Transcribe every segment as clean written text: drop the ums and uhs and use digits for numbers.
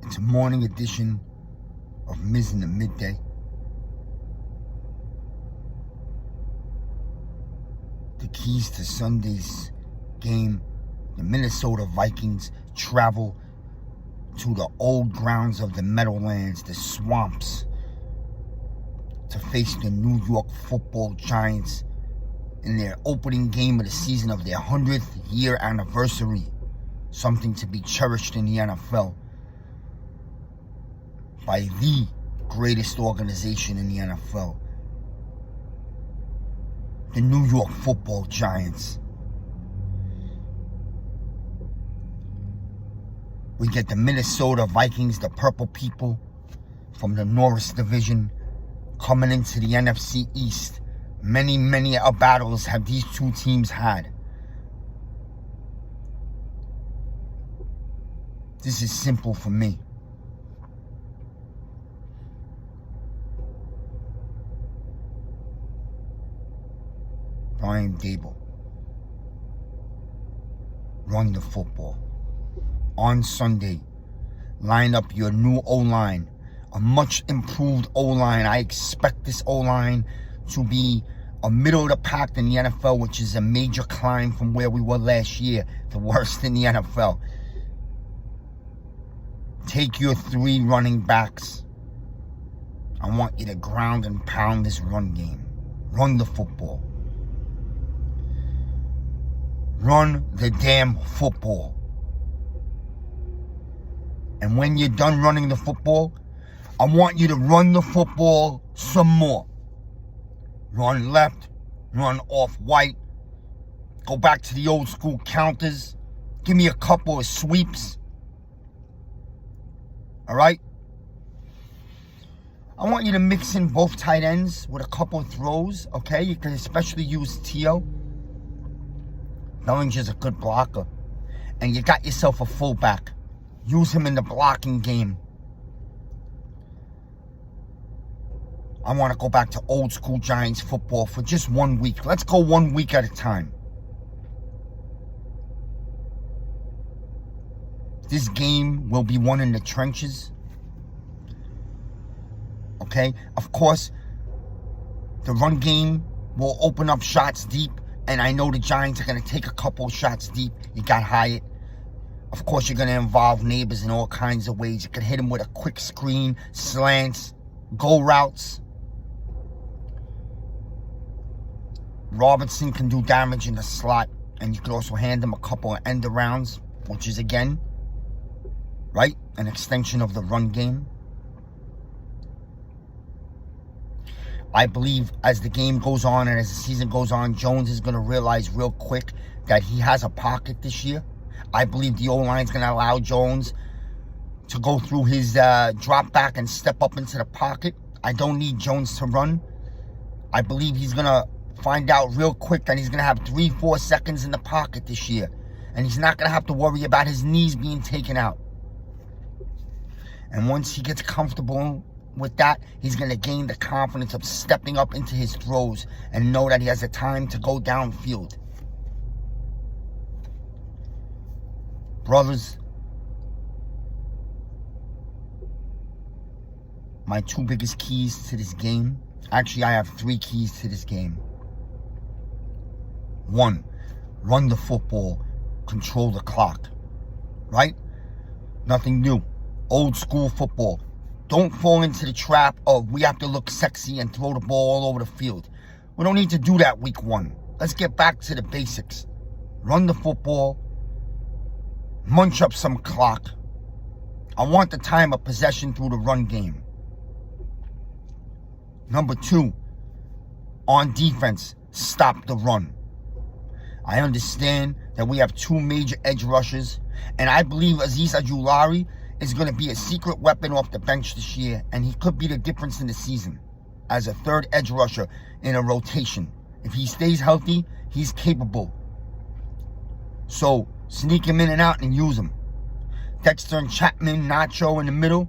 It's a morning edition of Miz in the Midday. The keys to Sunday's game: the Minnesota Vikings travel to the old grounds of the Meadowlands, the swamps, to face the New York Football Giants in their opening game of the season of their 100th year anniversary. Something to be cherished in the NFL by the greatest organization in the NFL, the New York Football Giants. We get the Minnesota Vikings, the Purple People from the Norris Division, coming into the NFC East. Many battles have these two teams had. This is simple for me. Brian Dable, run the football. On Sunday, line up your new O-line, a much improved O-line. I expect this O-line to be a middle of the pack in the NFL, which is a major climb from where we were last year, the worst in the NFL. Take your 3 running backs. I want you to ground and pound this run game. Run the football. Run the damn football. And when you're done running the football, I want you to run the football some more. Run left, run off white, go back to the old school counters, give me a couple of sweeps. All right? I want you to mix in both tight ends with a couple of throws, okay? You can especially use Tio. Bellinger's a good blocker. And you got yourself a fullback. Use him in the blocking game. I want to go back to old school Giants football for just 1 week. Let's go 1 week at a time. This game will be won in the trenches. Okay? Of course, the run game will open up shots deep. And I know the Giants are going to take a couple shots deep. You got Hyatt. Of course, you're going to involve neighbors in all kinds of ways. You can hit him with a quick screen, slants, go routes. Robertson can do damage in the slot. And you could also hand him a couple of end arounds, which is, again, right, an extension of the run game. I believe as the game goes on and as the season goes on, Jones is going to realize real quick that he has a pocket this year. I believe the O-line is going to allow Jones to go through his drop back and step up into the pocket. I don't need Jones to run. I believe he's going to find out real quick that he's going to have 3-4 seconds in the pocket this year. And he's not going to have to worry about his knees being taken out. And once he gets comfortable with that, he's going to gain the confidence of stepping up into his throws and know that he has the time to go downfield. Brothers, my 2 biggest keys to this game, actually I have 3 keys to this game. 1, run the football, control the clock, right? Nothing new. Old school football. Don't fall into the trap of we have to look sexy and throw the ball all over the field. We don't need to do that week 1. Let's get back to the basics. Run the football. Munch up some clock. I want the time of possession through the run game. Number 2, on defense, stop the run. I understand that we have 2 major edge rushers, and I believe Azeez Ojulari is going to be a secret weapon off the bench this year, and he could be the difference in the season as a 3rd edge rusher in a rotation. If he stays healthy, he's capable. So sneak him in and out and use him. Dexter and Chapman, Nacho in the middle.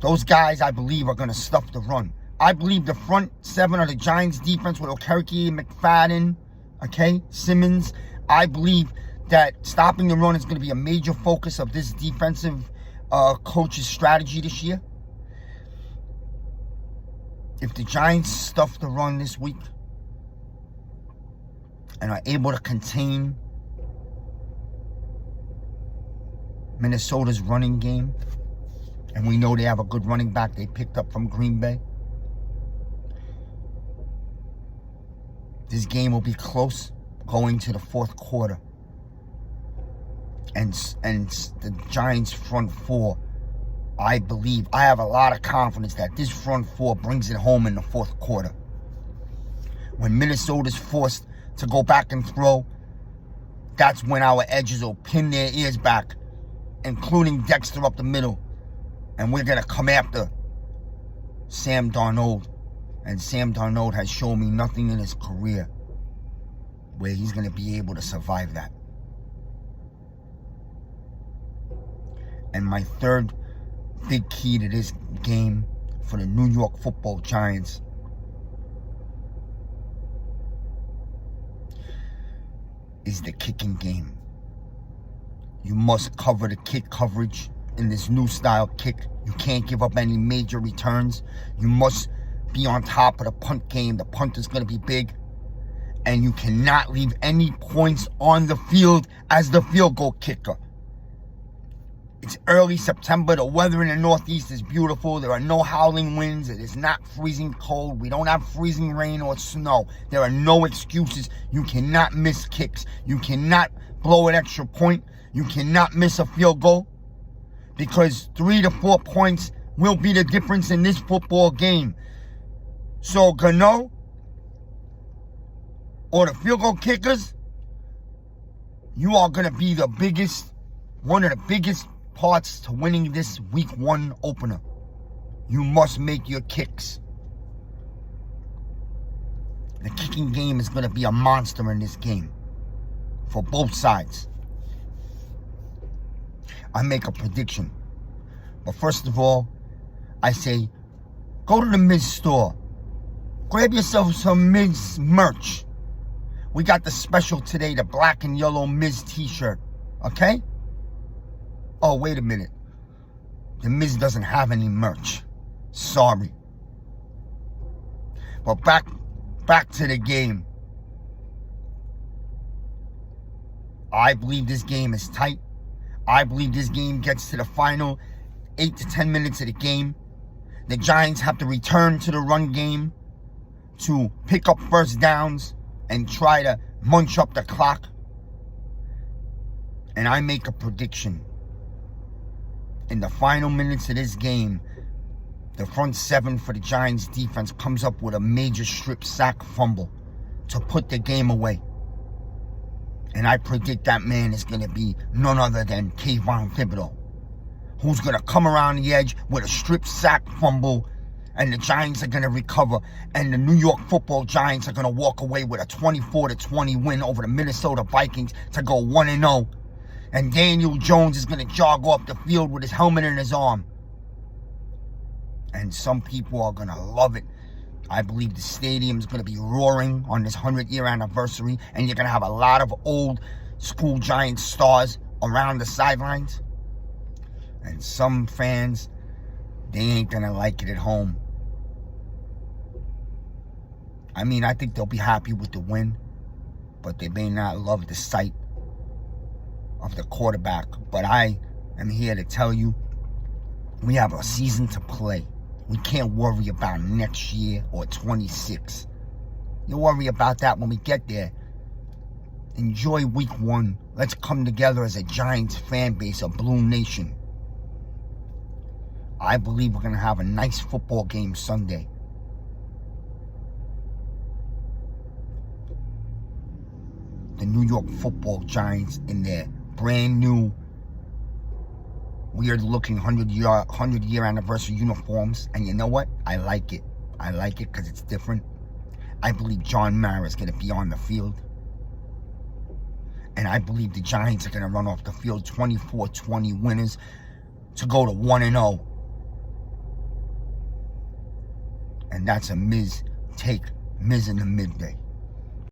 Those guys, I believe, are going to stuff the run. I believe the front 7 of the Giants defense with Okereke, McFadden, okay, Simmons. I believe that stopping the run is going to be a major focus of this defensive coach's strategy this year. If the Giants stuff the run this week and are able to contain Minnesota's running game, and we know they have a good running back they picked up from Green Bay, this game will be close going to the fourth quarter. And the Giants' front four, I believe, I have a lot of confidence that this front four brings it home in the fourth quarter. When Minnesota's forced to go back and throw, that's when our edges will pin their ears back, including Dexter up the middle. And we're going to come after Sam Darnold. And Sam Darnold has shown me nothing in his career where he's going to be able to survive that. And my third big key to this game for the New York Football Giants is the kicking game. You must cover the kick coverage in this new style kick. You can't give up any major returns. You must be on top of the punt game. The punt is going to be big. And you cannot leave any points on the field as the field goal kicker. It's early September. The weather in the Northeast is beautiful. There are no howling winds. It is not freezing cold. We don't have freezing rain or snow. There are no excuses. You cannot miss kicks. You cannot blow an extra point. You cannot miss a field goal, because 3 to 4 points will be the difference in this football game. So Gano or the field goal kickers, you are going to be one of the biggest parts to winning this week 1 opener. You must make your kicks. The kicking game is going to be a monster in this game for both sides. I make a prediction. But first of all, I say, go to the Miz store. Grab yourself some Miz merch. We got the special today, the black and yellow Miz t-shirt. Okay? Oh, wait a minute. The Miz doesn't have any merch. Sorry. But back to the game. I believe this game is tight. I believe this game gets to the final 8 to 10 minutes of the game. The Giants have to return to the run game to pick up first downs and try to munch up the clock. And I make a prediction. In the final minutes of this game, the front seven for the Giants defense comes up with a major strip sack fumble to put the game away. And I predict that man is going to be none other than Kayvon Thibodeau, who's going to come around the edge with a strip sack fumble, and the Giants are going to recover, and the New York Football Giants are going to walk away with a 24-20 win over the Minnesota Vikings to go 1-0. And Daniel Jones is going to jog off the field with his helmet in his arm. And some people are going to love it. I believe the stadium is going to be roaring on this 100-year anniversary, and you're going to have a lot of old school Giants stars around the sidelines. And some fans, they ain't going to like it at home. I mean, I think they'll be happy with the win, but they may not love the sight of the quarterback. But I am here to tell you, we have a season to play. We can't worry about next year or 26. You'll worry about that when we get there. Enjoy week 1. Let's come together as a Giants fan base, a Blue Nation. I believe we're going to have a nice football game Sunday. The New York Football Giants in their brand new, weird-looking 100-year anniversary uniforms. And you know what? I like it. I like it because it's different. I believe John Mara is going to be on the field. And I believe the Giants are going to run off the field 24-20 winners to go to 1-0. And that's a Miz take. Miz in the midday.